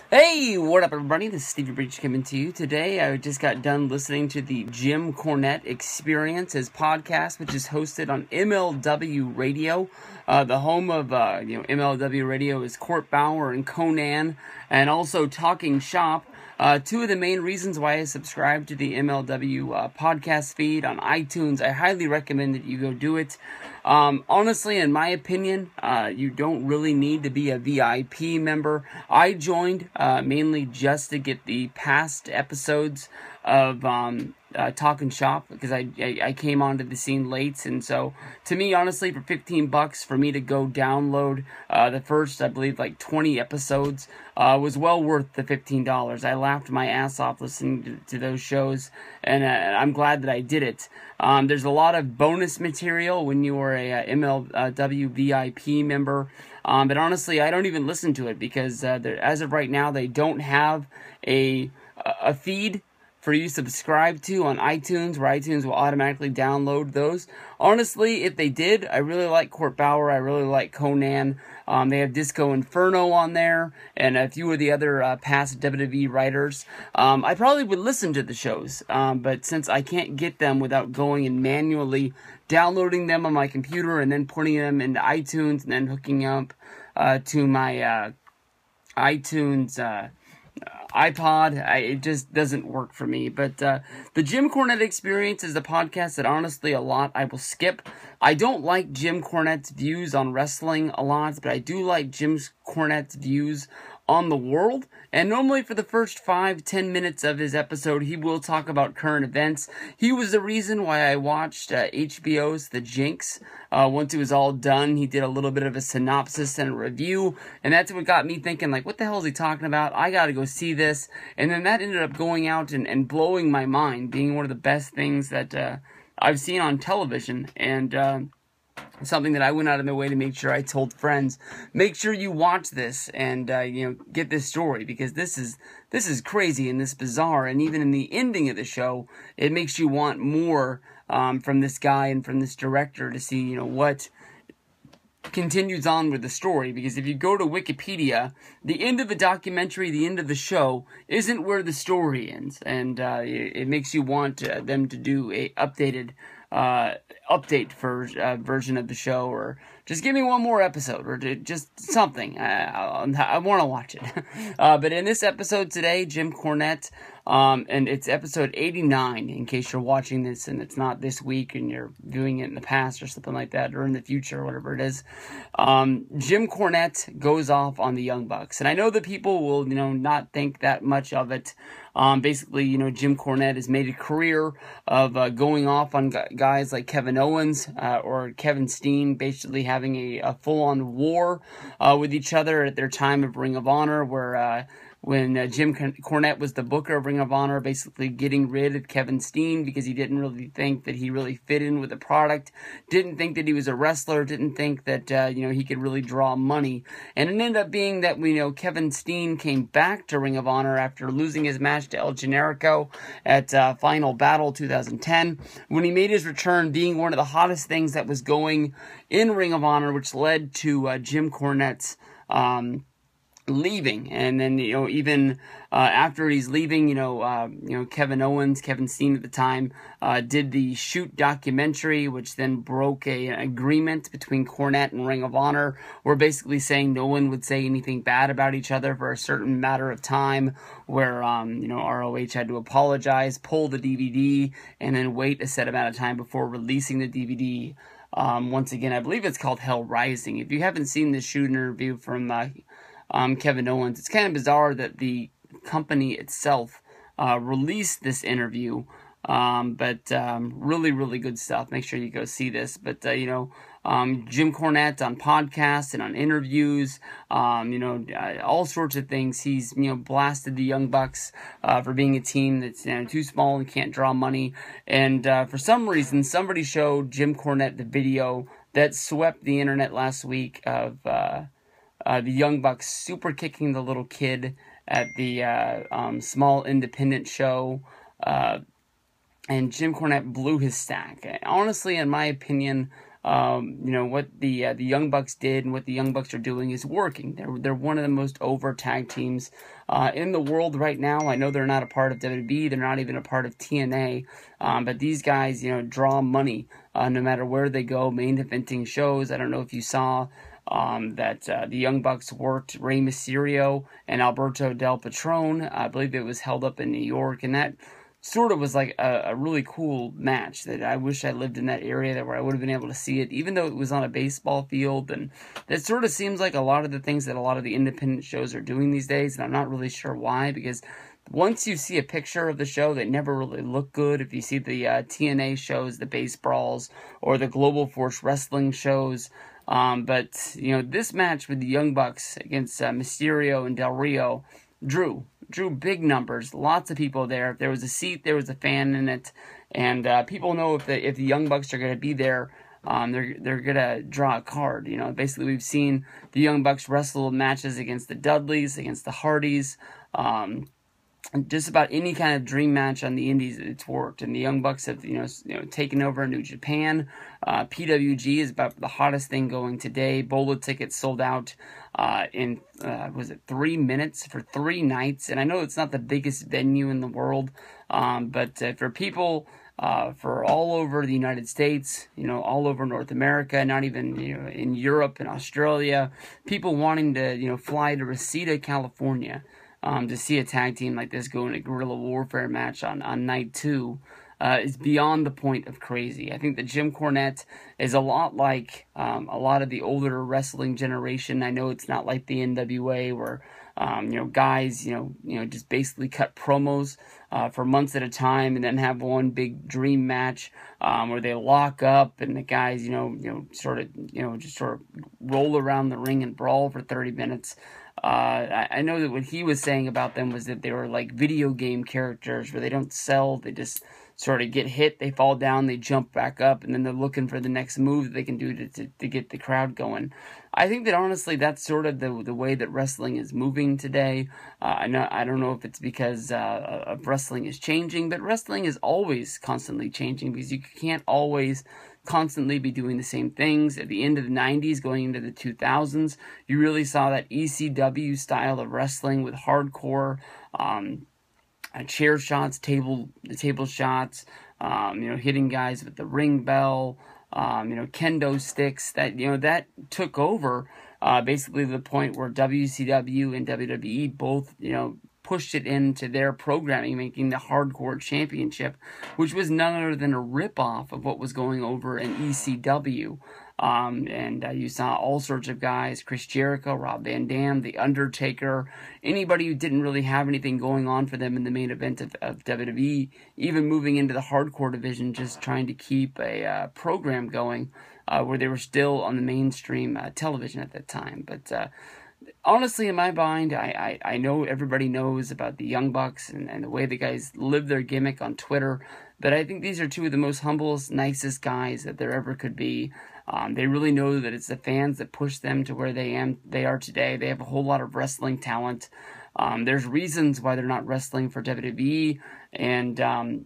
Hey, what up, everybody? This is Stevie Breach coming to you today. I just got done listening to the Jim Cornette Experience, his podcast, which is hosted on MLW Radio. The home of MLW Radio is Court Bauer and Conan, and also Talking Shop. Two of the main reasons why I subscribe to the MLW podcast feed on iTunes. I highly recommend that you go do it. Honestly, in my opinion, you don't really need to be a VIP member. I joined mainly just to get the past episodes of Talking Shop, because I came onto the scene late, and so to me, honestly, for $15 for me to go download the first, I believe, like 20 episodes was well worth the $15. I laughed my ass off listening to those shows, and I'm glad that I did it. There's a lot of bonus material when you are a MLW VIP member, but honestly, I don't even listen to it because as of right now, they don't have a feed for you to subscribe to on iTunes, where iTunes will automatically download those. Honestly, if they did, I really like Court Bauer, I really like Conan. They have Disco Inferno on there, and a few of the other past WWE writers. I probably would listen to the shows, but since I can't get them without going and manually downloading them on my computer and then putting them into iTunes and then hooking up to my iTunes iPod, it just doesn't work for me. But the Jim Cornette Experience is the podcast that honestly a lot I will skip. I don't like Jim Cornette's views on wrestling a lot, but I do like Jim Cornette's views on the world. And normally for the first 5-10 minutes of his episode, he will talk about current events. He was the reason why I watched HBO's The Jinx. Once it was all done, he did a little bit of a synopsis and a review, and that's what got me thinking, like, what the hell is he talking about? I gotta go see this. And then that ended up going out and blowing my mind, being one of the best things that I've seen on television, and something that I went out of my way to make sure I told friends, make sure you watch this and get this story, because this is crazy and this bizarre, and even in the ending of the show, it makes you want more from this guy and from this director to see what continues on with the story. Because if you go to Wikipedia, the end of the documentary, the end of the show, isn't where the story ends, and it makes you want them to do a updated update for version of the show, or just give me one more episode, or just something. I want to watch it. But in this episode today, Jim Cornette, and it's episode 89, in case you're watching this and it's not this week and you're viewing it in the past or something like that, or in the future, or whatever it is. Jim Cornette goes off on the Young Bucks, and I know that people will, not think that much of it. Basically, Jim Cornette has made a career of going off on guys like Kevin Owens or Kevin Steen, basically having a full-on war with each other at their time of Ring of Honor, where when Jim Cornette was the booker of Ring of Honor, basically getting rid of Kevin Steen because he didn't really think that he really fit in with the product, didn't think that he was a wrestler, didn't think that he could really draw money. And it ended up being that Kevin Steen came back to Ring of Honor after losing his match to El Generico at Final Battle 2010, when he made his return, being one of the hottest things that was going in Ring of Honor, which led to Jim Cornette's leaving. And then even after he's leaving, Kevin Owens, Kevin Steen at the time, did the Shoot documentary, which then broke an agreement between Cornette and Ring of Honor, where basically saying no one would say anything bad about each other for a certain matter of time, where ROH had to apologize, pull the DVD, and then wait a set amount of time before releasing the DVD. Once again, I believe it's called Hell Rising. If you haven't seen the Shoot interview from Kevin Owens, it's kind of bizarre that the company itself released this interview, but really, really good stuff. Make sure you go see this. But Jim Cornette on podcasts and on interviews, all sorts of things. He's blasted the Young Bucks for being a team that's too small and can't draw money. And for some reason, somebody showed Jim Cornette the video that swept the internet last week of the Young Bucks super kicking the little kid at the small independent show, and Jim Cornette blew his stack. Honestly, in my opinion, what the Young Bucks did and what the Young Bucks are doing is working. They're one of the most over tag teams in the world right now. I know they're not a part of WWE. They're not even a part of TNA. But these guys, draw money no matter where they go. Main eventing shows. I don't know if you saw that the Young Bucks worked Rey Mysterio and Alberto Del Patron. I believe it was held up in New York, and that sort of was like a really cool match that I wish I lived in that area where I would have been able to see it, even though it was on a baseball field. And that sort of seems like a lot of the things that a lot of the independent shows are doing these days, and I'm not really sure why, because once you see a picture of the show, they never really look good. If you see the TNA shows, the base brawls, or the Global Force Wrestling shows, but this match with the Young Bucks against Mysterio and Del Rio drew big numbers, lots of people there. If there was a seat, there was a fan in it, and people know if the Young Bucks are going to be there, they're going to draw a card. Basically we've seen the Young Bucks wrestle matches against the Dudleys, against the Hardys, just about any kind of dream match on the indies, it's worked. And the Young Bucks have taken over New Japan. PWG is about the hottest thing going today. Bola tickets sold out in 3 minutes for 3 nights. And I know it's not the biggest venue in the world, but for people for all over the United States, all over North America, not even in Europe and Australia, people wanting to fly to Reseda, California, to see a tag team like this go in a guerrilla warfare match on night 2 is beyond the point of crazy. I think that Jim Cornette is a lot like a lot of the older wrestling generation. I know it's not like the NWA where guys just basically cut promos for months at a time and then have one big dream match where they lock up and the guys just sort of roll around the ring and brawl for 30 minutes. I know that what he was saying about them was that they were like video game characters where they don't sell, they just sort of get hit, they fall down, they jump back up, and then they're looking for the next move that they can do to get the crowd going. I think that honestly that's sort of the way that wrestling is moving today. I don't know if it's because of wrestling is changing, but wrestling is always constantly changing because you can't always constantly be doing the same things. At the end of the 90s, going into the 2000s, you really saw that ECW style of wrestling with hardcore chair shots, table shots, hitting guys with the ring bell, kendo sticks, that took over basically to the point where WCW and WWE both pushed it into their programming, making the Hardcore Championship, which was none other than a ripoff of what was going over in ECW. And you saw all sorts of guys, Chris Jericho, Rob Van Dam, The Undertaker, anybody who didn't really have anything going on for them in the main event of WWE, even moving into the hardcore division, just trying to keep a program going where they were still on the mainstream television at that time. But honestly, in my mind, I know everybody knows about the Young Bucks and the way the guys live their gimmick on Twitter, but I think these are two of the most humblest, nicest guys that there ever could be. They really know that it's the fans that push them to where they are today. They have a whole lot of wrestling talent. There's reasons why they're not wrestling for WWE, and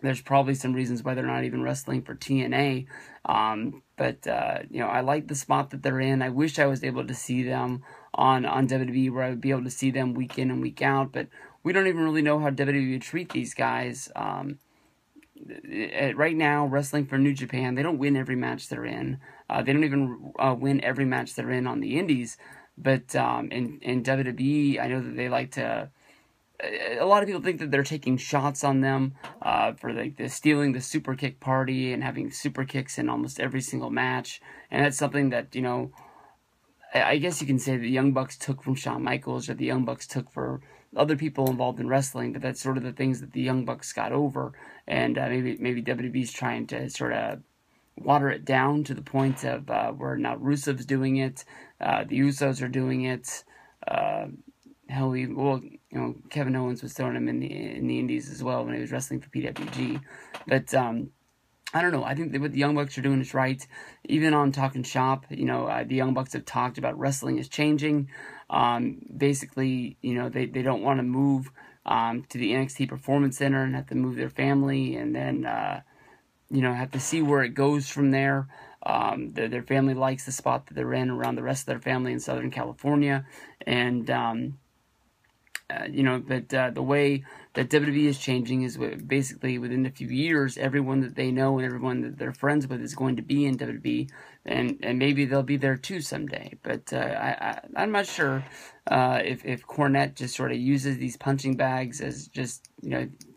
there's probably some reasons why they're not even wrestling for TNA. But I like the spot that they're in. I wish I was able to see them on WWE where I would be able to see them week in and week out, but we don't even really know how WWE would treat these guys. Right now, wrestling for New Japan, they don't win every match they're in. They don't even win every match they're in on the indies. But in WWE, I know that they like to... A lot of people think that they're taking shots on them for like the stealing the super kick party and having super kicks in almost every single match. And that's something that, I guess you can say the Young Bucks took from Shawn Michaels or the Young Bucks took for other people involved in wrestling, but that's sort of the things that the Young Bucks got over. And maybe WWE's trying to sort of water it down to the point of where now Rusev's doing it, the Usos are doing it, Kevin Owens was throwing him in the indies as well when he was wrestling for PWG. But I don't know. I think that what the Young Bucks are doing is right. Even on Talking Shop, the Young Bucks have talked about wrestling is changing. Basically, they don't want to move to the NXT Performance Center and have to move their family and then, have to see where it goes from there. Their family likes the spot that they're in around the rest of their family in Southern California. And, but the way that WWE is changing is basically within a few years, everyone that they know and everyone that they're friends with is going to be in WWE, and maybe they'll be there too someday. But I'm not sure if Cornette just sort of uses these punching bags as just,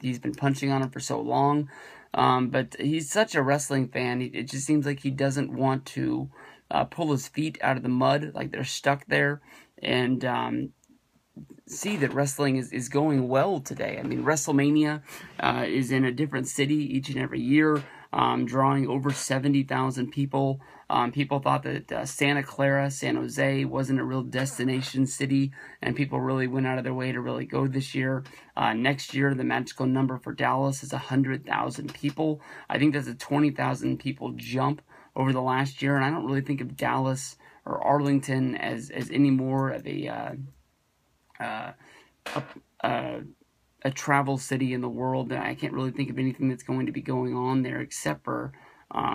he's been punching on them for so long. But he's such a wrestling fan. It just seems like he doesn't want to pull his feet out of the mud, like they're stuck there, and see that wrestling is going well today. I mean, WrestleMania is in a different city each and every year, drawing over 70,000 people. People thought that Santa Clara, San Jose wasn't a real destination city, and people really went out of their way to really go this year. Next year, the magical number for Dallas is 100,000 people. I think that's a 20,000 people jump over the last year, and I don't really think of Dallas or Arlington as any more of a travel city in the world. I can't really think of anything that's going to be going on there except for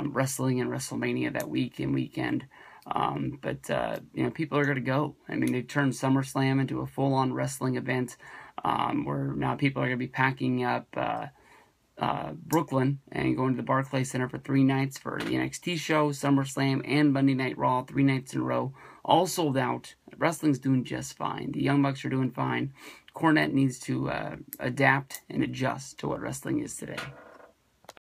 wrestling and WrestleMania that week and weekend. But people are going to go. I mean, they've turned SummerSlam into a full-on wrestling event, where now people are going to be packing up Brooklyn and going to the Barclays Center for 3 nights for the NXT show, SummerSlam, and Monday Night Raw, 3 nights in a row, all sold out. Wrestling's doing just fine. The Young Bucks are doing fine. Cornette needs to adapt and adjust to what wrestling is today.